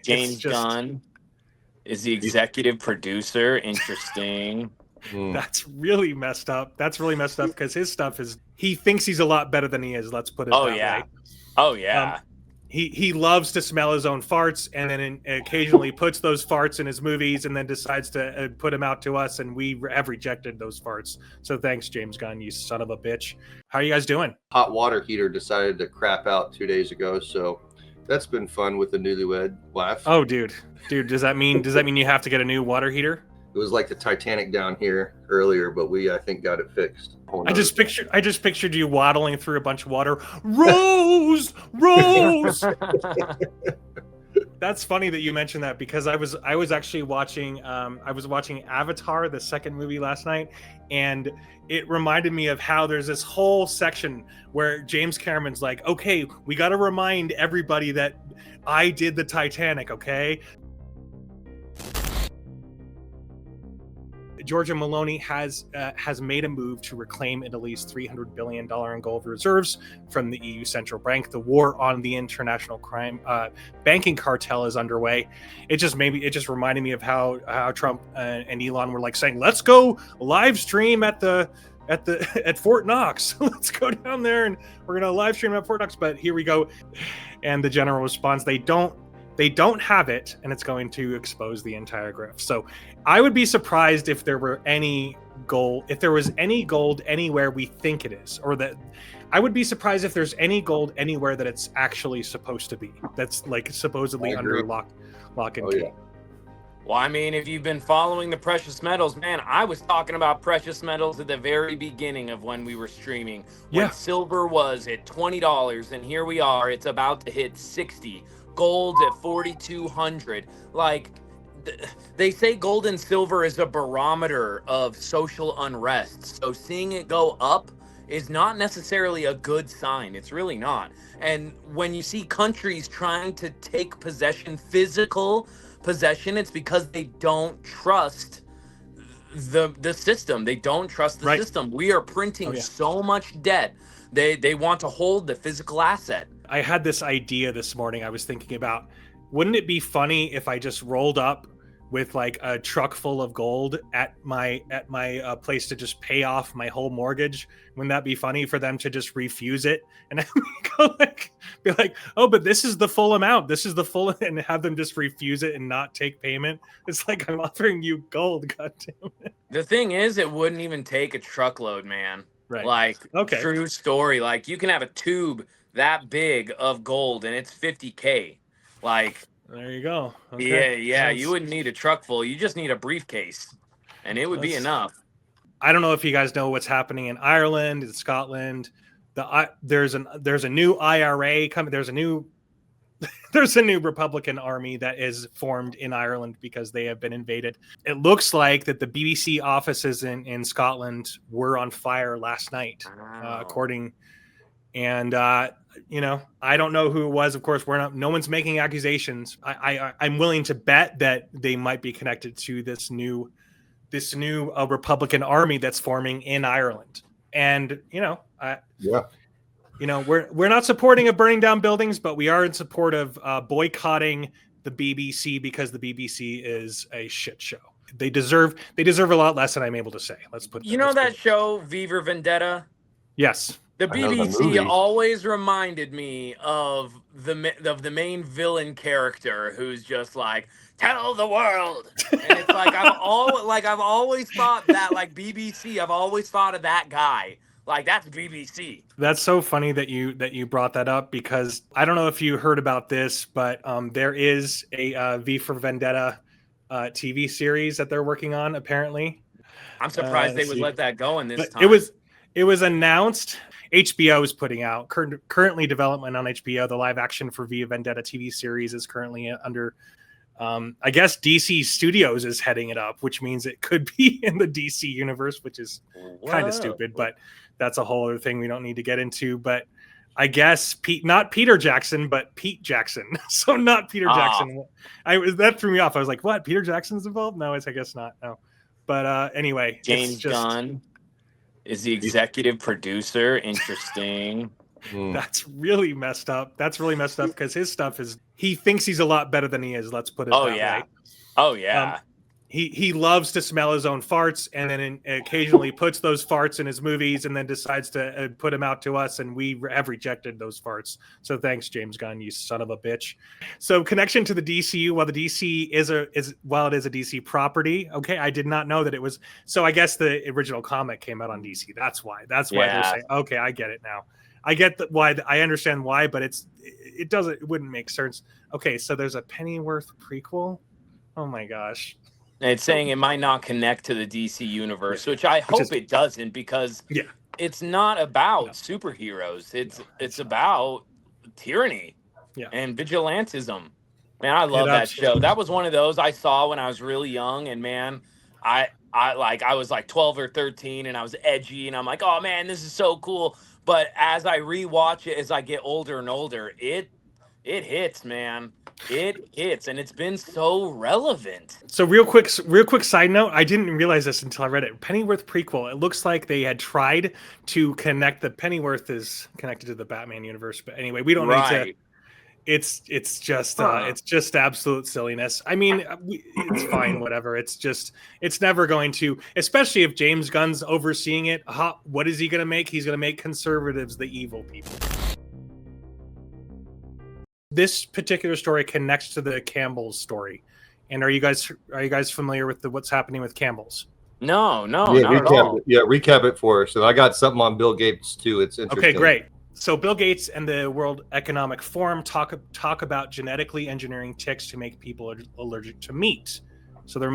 James Gunn is the executive producer. Interesting. That's really messed up. That's really messed up because his stuff is, he thinks he's a lot better than he is. Let's put it that way. Oh yeah. He loves to smell his own farts, and then occasionally puts those farts in his movies, and then decides to put them out to us, and we have rejected those farts. So thanks, James Gunn, you son of a bitch. How are you guys doing? Hot water heater decided to crap out 2 days ago, so that's been fun with the newlywed wife. Oh, dude, does that mean you have to get a new water heater? It was like the Titanic down here earlier, but we, I think, got it fixed. I just pictured you waddling through a bunch of water. Rose. That's funny that you mentioned that, because I was actually watching Avatar, the second movie, last night, and it reminded me of how there's this whole section where James Cameron's like, okay, we got to remind everybody that I did the Titanic, okay? Giorgia Meloni has made a move to reclaim Italy's $300 billion in gold reserves from the EU Central Bank. The war on the international crime banking cartel is underway. It just reminded me of how Trump and Elon were like saying, "Let's go live stream at Fort Knox. Let's go down there and we're gonna live stream at Fort Knox." But here we go, and the general response: they don't have it, and it's going to expose the entire grift. So I would be surprised if there was any gold anywhere we think it is, or that I would be surprised if there's any gold anywhere that it's actually supposed to be. That's like supposedly under lock and key. Yeah. Well, I mean, if you've been following the precious metals, man, I was talking about precious metals at the very beginning of when we were streaming. When silver was at $20, and here we are, it's about to hit 60. Gold at 4,200. Like, they say gold and silver is a barometer of social unrest. So seeing it go up is not necessarily a good sign. It's really not. And when you see countries trying to take physical possession, it's because they don't trust the system. They don't trust the system. We are printing so much debt. They want to hold the physical asset. I had this idea this morning. I was thinking about, wouldn't it be funny if I just rolled up with like a truck full of gold at my place to just pay off my whole mortgage? Wouldn't that be funny for them to just refuse it and be like, oh, but this is the full amount. This is the full, and have them just refuse it and not take payment? It's like, I'm offering you gold. God damn it. The thing is, it wouldn't even take a truckload, man. Right. Like, true story. Like, you can have a tube that big of gold and it's 50K. Like, there you go. Okay. Yeah. You wouldn't need a truck full. You just need a briefcase, and it would be enough. I don't know if you guys know what's happening in Ireland and Scotland. There's a new IRA coming. There's a new Republican army that is formed in Ireland because they have been invaded. It looks like that the BBC offices in Scotland were on fire last night, according. And I don't know who it was. Of course, no one's making accusations. I'm willing to bet that they might be connected to this new Republican army that's forming in Ireland. And we're not supporting of burning down buildings, but we are in support of boycotting the BBC, because the BBC is a shit show. They deserve a lot less than I'm able to say. Let's put. That show Viva Vendetta? Yes. The BBC always reminded me of the main villain character, who's just like, tell the world. And it's like, I've always thought that, like, BBC, I've always thought of that guy. Like, that's BBC. That's so funny that you brought that up, because I don't know if you heard about this, but there is a V for Vendetta TV series that they're working on, apparently. I'm surprised they would let that go in this time. It was announced. HBO is putting out currently development on HBO. The live action for V Vendetta TV series is currently under. I guess DC Studios is heading it up, which means it could be in the DC universe, which is kind of stupid, but that's a whole other thing we don't need to get into. But I guess not Peter Jackson, but Pete Jackson. So not Peter Jackson. That threw me off. I was like, what? Peter Jackson's involved? No, I guess not. No. But anyway, James Gunn is the executive producer. Interesting. That's really messed up. That's really messed up because his stuff is, he thinks he's a lot better than he is. Let's put it that way. Oh yeah. He loves to smell his own farts, and then occasionally puts those farts in his movies, and then decides to put them out to us, and we have rejected those farts. So thanks, James Gunn, you son of a bitch. So connection to the DCU, while the DC is a DC property. Okay, I did not know that it was. So I guess the original comic came out on DC. That's why they're saying. Okay, I get it now. I get why. I understand why, but it wouldn't make sense. Okay, so there's a Pennyworth prequel. Oh my gosh. And it's saying it might not connect to the DC universe, which I hope it doesn't, because it's not about superheroes. It's about tyranny and vigilantism. Man, I love that show. That was one of those I saw when I was really young, and man, I was like 12 or 13, and I was edgy, and I'm like, oh man, this is so cool. But as I rewatch it, as I get older and older, it hits, man. It hits, and it's been so relevant. So real quick side note, I didn't realize this until I read it. Pennyworth prequel. It looks like they had tried to connect the Pennyworth is connected to the Batman universe, but anyway, we don't need to. It's just absolute silliness. I mean, it's fine, whatever. It's never going to, especially if James Gunn's overseeing it. What is he going to make? He's going to make conservatives the evil people. This particular story connects to the Campbell's story. And are you guys familiar with what's happening with Campbell's? No, not recap at all. Recap it for us. And I got something on Bill Gates too. It's interesting. Okay, great. So Bill Gates and the World Economic Forum talk about genetically engineering ticks to make people allergic to meat. So they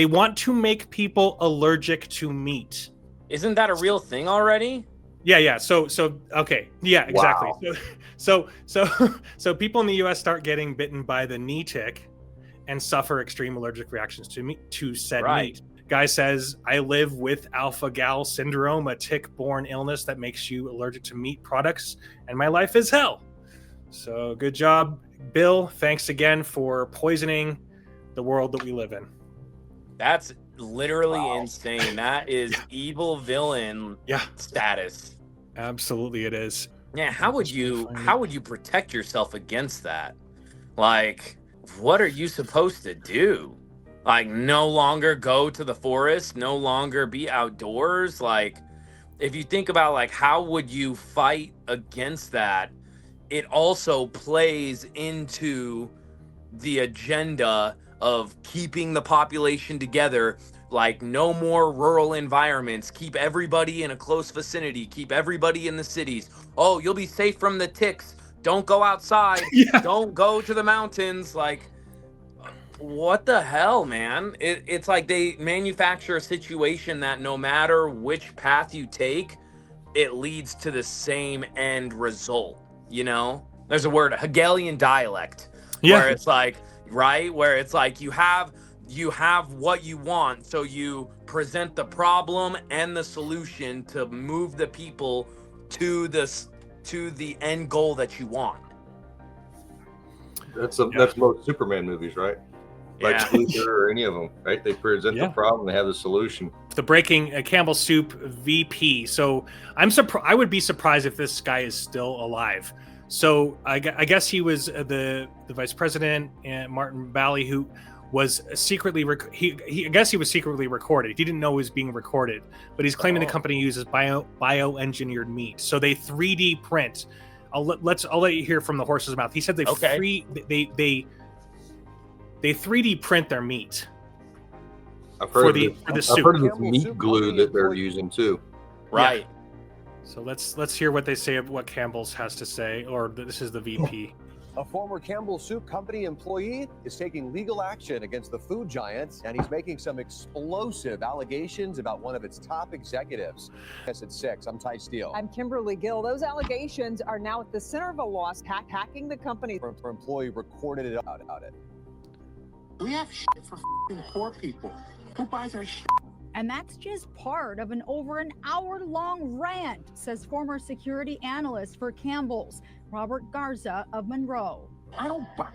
want to make people allergic to meat. Isn't that a real thing already? Yeah. So okay. Yeah, exactly. Wow. So people in the US start getting bitten by the knee tick and suffer extreme allergic reactions to said meat. Guy says, I live with alpha-gal syndrome, a tick-borne illness that makes you allergic to meat products, and my life is hell. So good job, Bill. Thanks again for poisoning the world that we live in. That's literally insane. That is evil villain status. Absolutely it is. Yeah, how would you protect yourself against that? Like, what are you supposed to do? Like, no longer go to the forest, no longer be outdoors? Like, if you think about, like, how would you fight against that? It also plays into the agenda of keeping the population together. Like, no more rural environments. Keep everybody in a close vicinity. Keep everybody in the cities. Oh, you'll be safe from the ticks. Don't go outside. Don't go to the mountains. Like, what the hell, man? It's like they manufacture a situation that no matter which path you take, it leads to the same end result. You know, there's a word, Hegelian dialect, where it's like, where it's like you have what you want, so you present the problem and the solution to move the people to the end goal that you want. That's most Superman movies, right? Like Luthor or any of them, right? They present the problem, they have the solution. The breaking Campbell Soup VP. So I would be surprised if this guy is still alive. So I guess he was the vice president, Martin Bally, who was secretly I guess he was secretly recorded. He didn't know he was being recorded, but he's claiming the company uses bioengineered meat. So they 3D print. I'll let you hear from the horse's mouth. He said they 3D print their meat. I've heard of this meat glue that they're using too. Right. Yeah. So let's hear what they say of what Campbell's has to say, or this is the VP. A former Campbell Soup Company employee is taking legal action against the food giant, and he's making some explosive allegations about one of its top executives. Yes, at 6. I'm Ty Steele. I'm Kimberly Gill. Those allegations are now at the center of a lawsuit hacking the company. Her employee recorded it about it. We have shit for poor people. Who buys our shit? And that's just part of an over an hour-long rant, says former security analyst for Campbell's, Robert Garza of Monroe. I don't buy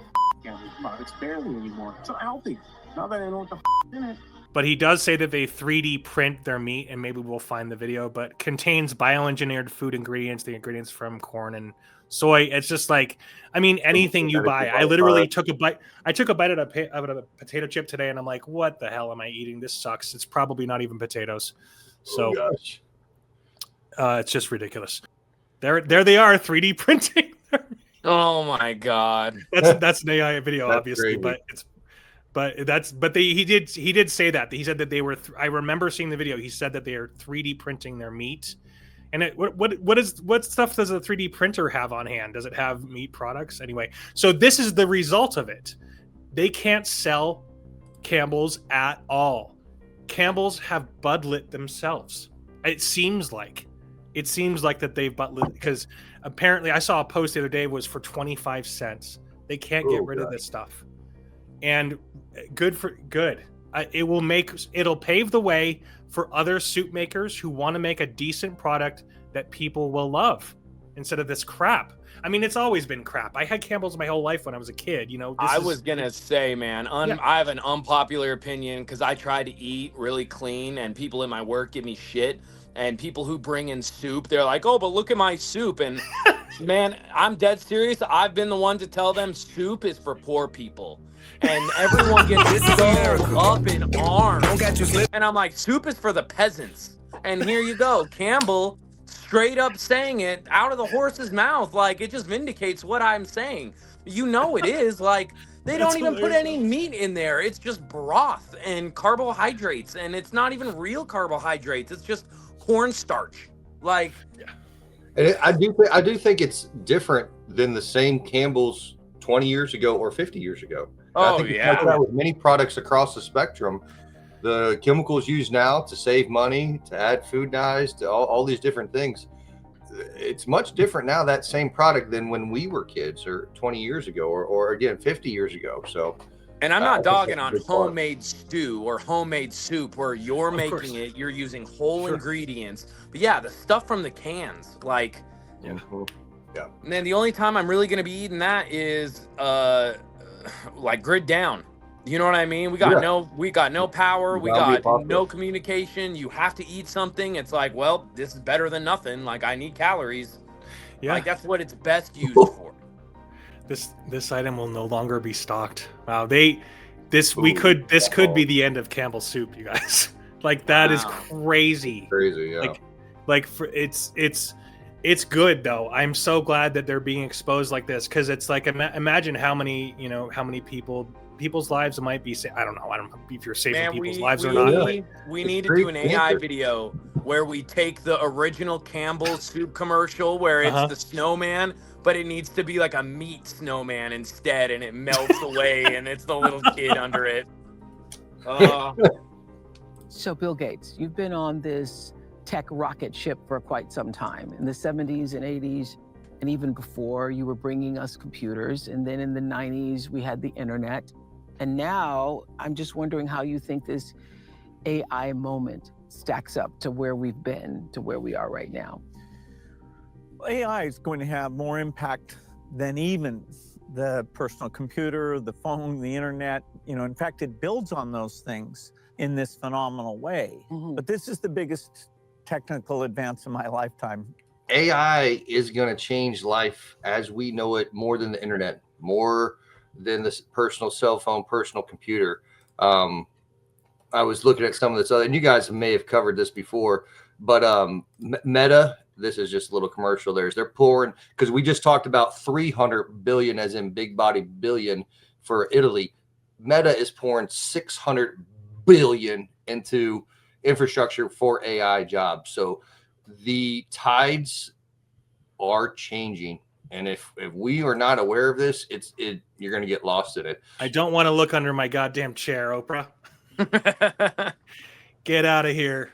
Campbell's products barely anymore. It's healthy. Now that I know what the in it. But he does say that they 3D print their meat, and maybe we'll find the video, but contains bioengineered food ingredients, the ingredients from corn and soy. It's just like, I mean, anything you buy. I literally took a bite. I took a bite of a potato chip today, and I'm like, what the hell am I eating? This sucks. It's probably not even potatoes. So it's just ridiculous. There they are, 3D printing. Oh my God. That's an AI video, obviously, crazy. but he did say that. He said that they were. I remember seeing the video. He said that they are 3D printing their meat. And what stuff does a 3D printer have on hand? Does it have meat products? Anyway, so this is the result of it. They can't sell Campbell's at all. Campbell's have budlit themselves. It seems like that they've budlit, because apparently I saw a post the other day was for 25 cents. They can't get rid of this stuff. And good. It'll pave the way for other soup makers who want to make a decent product that people will love instead of this crap. I mean, it's always been crap. I had Campbell's my whole life when I was a kid. You know, I was gonna say, man, I have an unpopular opinion because I try to eat really clean, and people in my work give me shit. And people who bring in soup, they're like, "Oh, but look at my soup." And man, I'm dead serious. I've been the one to tell them soup is for poor people. And everyone gets so up in arms. And I'm like, soup is for the peasants. And here you go. Campbell straight up saying it out of the horse's mouth. Like, it just vindicates what I'm saying. You know it is. Like, they don't even put any meat in there. It's just broth and carbohydrates. And it's not even real carbohydrates. It's just cornstarch. Like, and I do think it's different than the same Campbell's 20 years ago or 50 years ago. I think it's like that with many products across the spectrum. The chemicals used now to save money, to add food dyes, to all these different things. It's much different now, that same product, than when we were kids or 20 years ago or again, 50 years ago. So, and I'm not dogging on homemade stew or homemade soup where you're making it, you're using whole ingredients. But yeah, the stuff from the cans, like, and then the only time I'm really going to be eating that is, like, grid down. You know what I mean? We got no power. We got no communication. You have to eat something. It's like, well, this is better than nothing. Like, I need calories. Yeah. Like, that's what it's best used for. This item will no longer be stocked. Wow. This could be the end of Campbell's soup, you guys. Like, that is crazy. Crazy, yeah. It's good though. I'm so glad that they're being exposed like this, because it's like, imagine how many people's lives might be. I don't know if you're saving people's lives or not. We need to do an AI video where we take the original Campbell's soup commercial where it's the snowman, but it needs to be like a meat snowman instead, and it melts away, and it's the little kid under it. So Bill Gates, you've been on this tech rocket ship for quite some time. In the 70s and 80s, and even before, you were bringing us computers. And then in the 90s, we had the internet. And now I'm just wondering how you think this AI moment stacks up to where we've been, to where we are right now. AI is going to have more impact than even the personal computer, the phone, the internet. In fact, it builds on those things in this phenomenal way. But this is the biggest technical advance in my lifetime. AI is going to change life as we know it more than the internet, more than this personal cell phone, personal computer. I was looking at some of this other, and you guys may have covered this before, but Meta, this is just a little commercial. They're pouring, because we just talked about 300 billion, as in big body billion, for Italy. Meta is pouring 600 billion into infrastructure for AI jobs. So the tides are changing, and if we are not aware of this, you're going to get lost in it. I don't want to look under my goddamn chair, Oprah. Get out of here.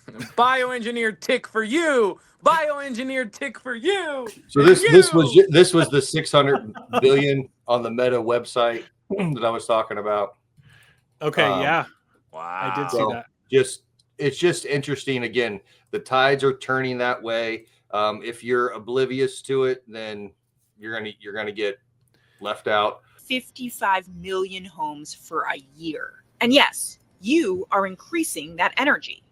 Bioengineered tick for you. Bioengineered tick for you. So this was the 600 billion on the Meta website that I was talking about. Okay, yeah. Wow. I did see that. It's just interesting. Again, the tides are turning that way. If you're oblivious to it, then you're gonna get left out. 55 million homes for a year. And yes, you are increasing that energy.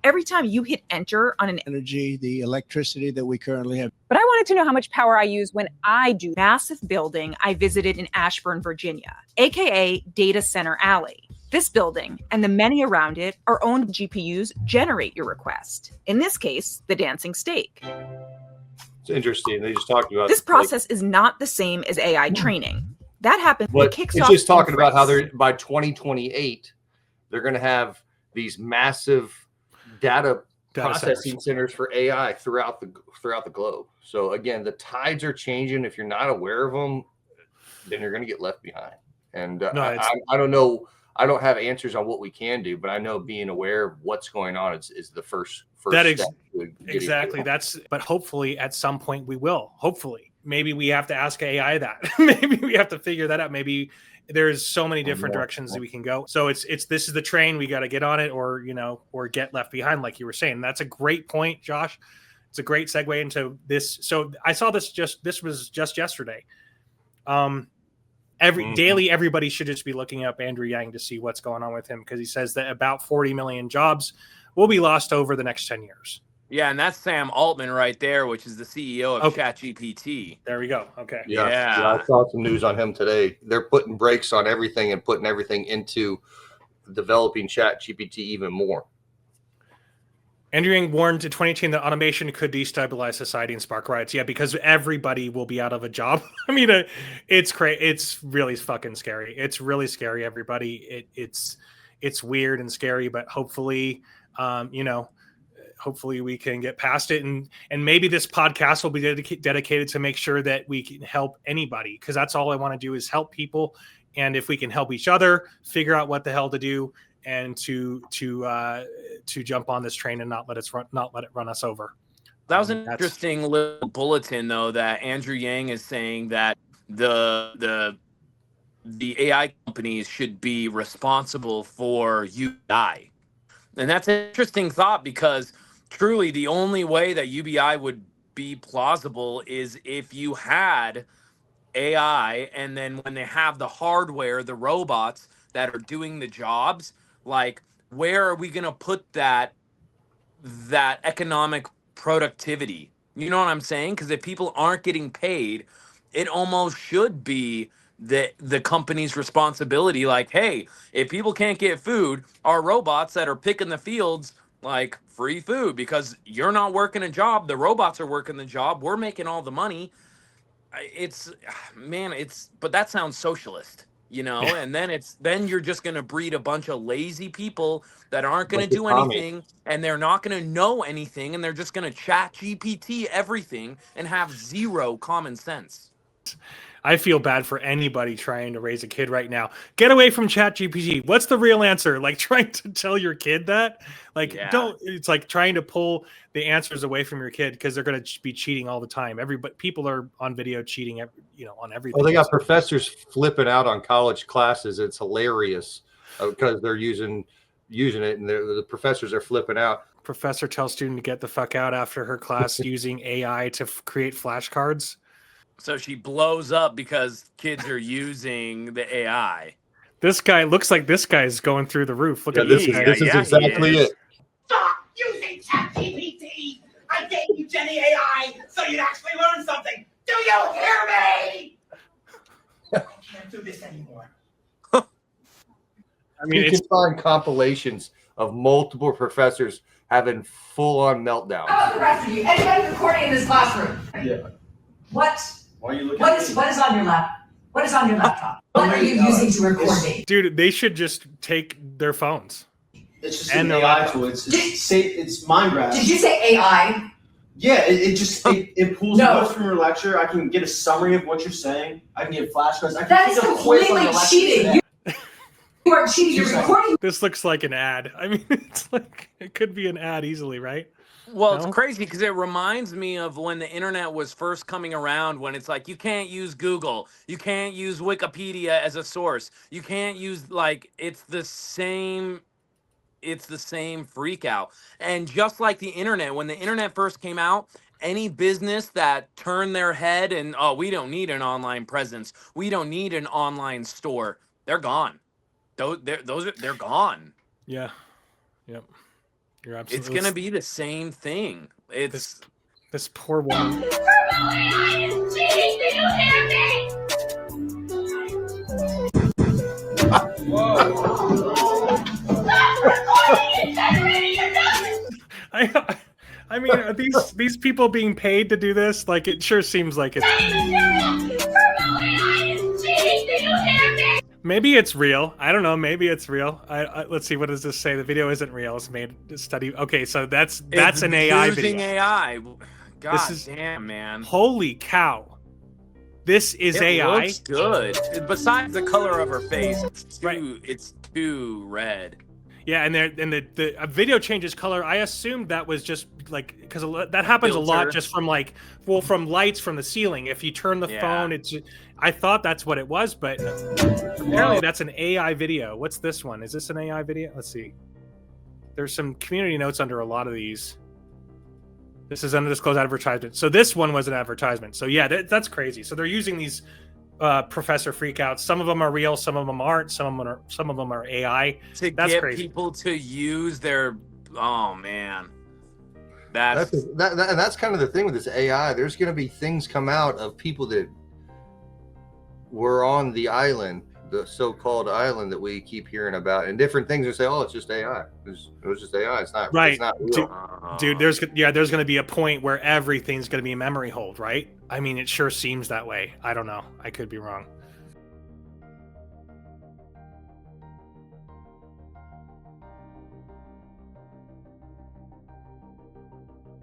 Every time you hit enter on an energy, the electricity that we currently have. But I wanted to know how much power I use when I do massive building I visited in Ashburn, Virginia, aka Data Center Alley. This building and the many around it are owned GPUs generate your request. In this case, the dancing steak. It's interesting. They just talked about this process is not the same as AI training. That happens when it kicks off. It's just talking about how they're by 2028, they're going to have these massive data processing centers for AI throughout the globe. So again, the tides are changing. If you're not aware of them, then you're going to get left behind. And I don't know. I don't have answers on what we can do, but I know being aware of what's going on is the first step. Exactly. But hopefully at some point we will. Hopefully, maybe we have to ask AI that. Maybe we have to figure that out. Maybe there's so many different directions that we can go. So this is the train. We got to get on it, or get left behind, like you were saying. That's a great point, Josh. It's a great segue into this. So I saw this was just yesterday. Daily, everybody should just be looking up Andrew Yang to see what's going on with him, because he says that about 40 million jobs will be lost over the next 10 years. Yeah, and that's Sam Altman right there, which is the CEO of Chat GPT. There we go. Okay. Yeah, I saw some news on him today. They're putting brakes on everything and putting everything into developing Chat GPT even more. Andrew Yang warned in 2018 that automation could destabilize society and spark riots. Yeah, because everybody will be out of a job. I mean, it's crazy. It's really fucking scary. It's really scary, everybody. It's weird and scary, but hopefully, hopefully we can get past it. And maybe this podcast will be dedicated to make sure that we can help anybody, because that's all I want to do is help people. And if we can help each other figure out what the hell to do, and to jump on this train and not let it run us over. That was an interesting little bulletin, though, that Andrew Yang is saying that the AI companies should be responsible for UBI. And that's an interesting thought, because truly the only way that UBI would be plausible is if you had AI, and then when they have the hardware, the robots that are doing the jobs, like, where are we going to put that economic productivity? You know what I'm saying? Because if people aren't getting paid, it almost should be the company's responsibility. Like, hey, if people can't get food, our robots that are picking the fields, like, free food, because you're not working a job. The robots are working the job. We're making all the money. But that sounds socialist. And then you're just going to breed a bunch of lazy people that aren't going to do anything, and they're not going to know anything, and they're just going to Chat GPT everything and have zero common sense. I feel bad for anybody trying to raise a kid right now. Get away from Chat GPT. What's the real answer? Like, trying to tell your kid that? Like, it's like trying to pull the answers away from your kid, because they're going to be cheating all the time. People are on video cheating, on everything. Well, they got professors flipping out on college classes. It's hilarious because they're using it, and the professors are flipping out. Professor tells student to get the fuck out after her class using AI to create flashcards. So she blows up because kids are using the AI. This guy looks like this guy's going through the roof. Look at this. This is exactly it. Stop using Chat GPT. I gave you Jenny AI so you'd actually learn something. Do you hear me? I can't do this anymore. I mean, you can find compilations of multiple professors having full-on meltdowns. How about the rest of you? Anybody recording in this classroom? Yeah. What? Why are you looking what is on your lap? What is on your laptop? What are you using to record me? Dude, they should just take their phones. It's just an AI tool. It's mind grabbing. Did you say AI? Yeah, it pulls notes from your lecture. I can get a summary of what you're saying. I can get flashcards. That is completely cheating. You are cheating. You're recording. This looks like an ad. I mean, it could be an ad easily, right? Well, it's crazy because it reminds me of when the internet was first coming around, when it's like, you can't use Google, you can't use Wikipedia as a source, you can't use, it's the same freak out. And just like the internet, when the internet first came out, any business that turned their head and, we don't need an online presence, we don't need an online store, they're gone. They're gone. Yeah. Yep. You're absolutely. It's gonna be the same thing. It's this poor woman. I mean, are these people being paid to do this? Like, it sure seems like it's. Maybe it's real. I don't know. Maybe it's real. Let's see. What does this say? The video isn't real. It's made to study. Okay, so that's an AI using video. AI. God This is- damn, man. Holy cow! This is It AI. looks good. Besides the color of her face, it's too red. Yeah, and the video changes color. I assumed that was just like because that happens a lot Filter. just from from lights from the ceiling. If you turn the Yeah. phone, I thought that's what it was, but apparently that's an AI video. What's this one? Is this an AI video? Let's see. There's some community notes under a lot of these. This is undisclosed advertisement. So this one was an advertisement. So yeah, that's crazy. So they're using these professor freakouts. Some of them are real, some of them aren't. Some of them are AI. That's Get crazy. people to use their. Oh man, That's kind of the thing with this AI. There's going to be things come out of people that were on the island, the so-called island that we keep hearing about, and different things. They say, "Oh, it's just AI. It was just AI. It's not Right. It's not real." Dude, there's going to be a point where everything's going to be a memory hold, right? I mean, it sure seems that way. I don't know. I could be wrong.